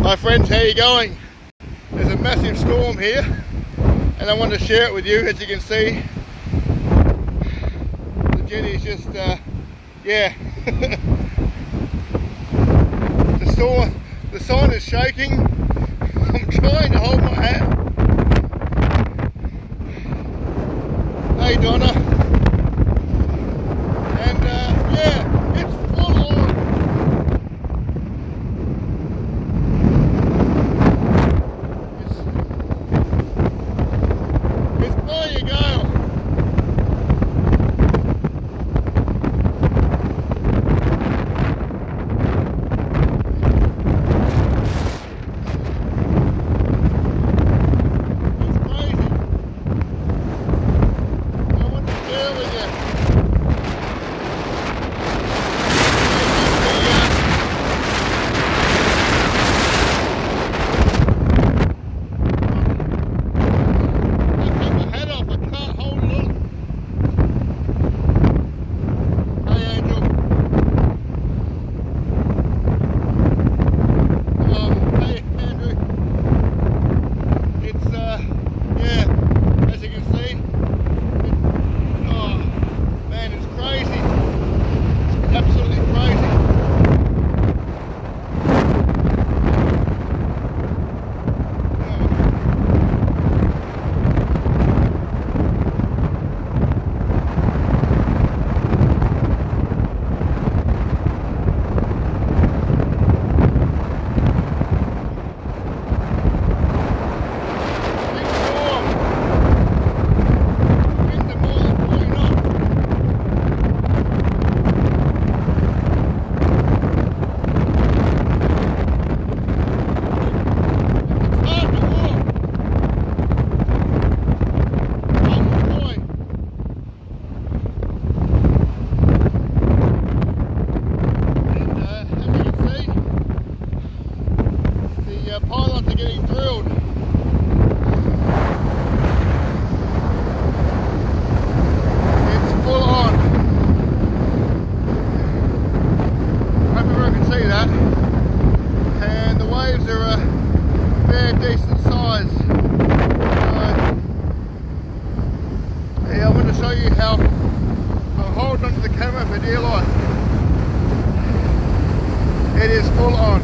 Hi friends, how are you going? There's a massive storm here and I want to share it with you. As you can see, the jetty is just, yeah. The sign is shaking. I'm trying to hold my hat. Hey Donna. And yeah, it's full on. It's blowing a gale. Pilots are getting drilled. It's full on. Hope everyone can see that. And the waves are a fair decent size. Yeah, I want to show you how I'm holding onto the camera for dear life. It is full on.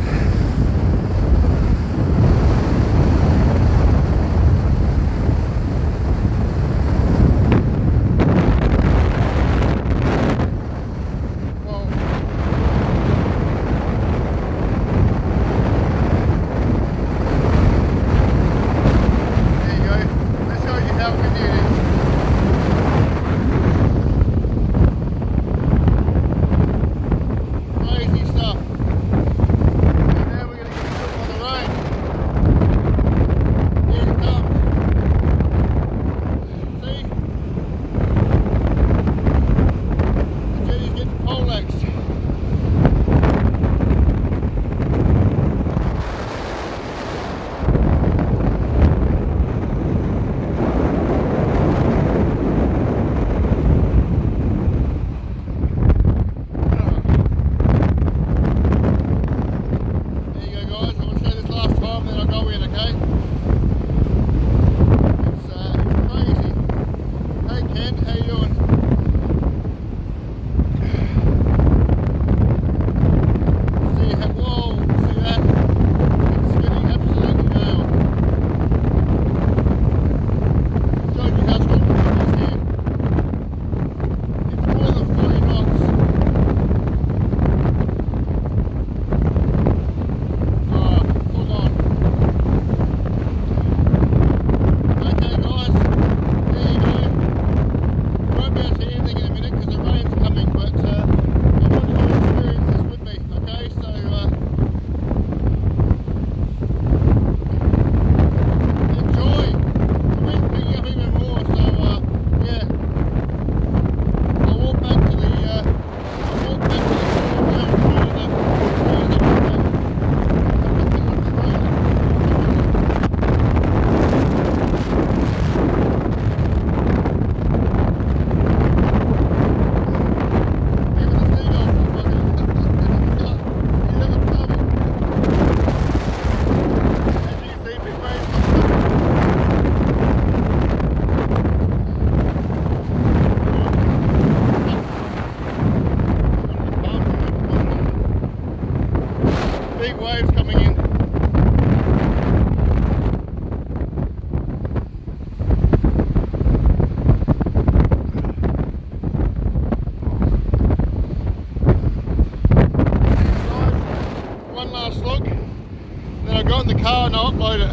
got in the car and I'll upload it.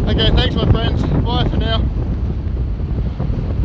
Okay, thanks my friends. Bye for now.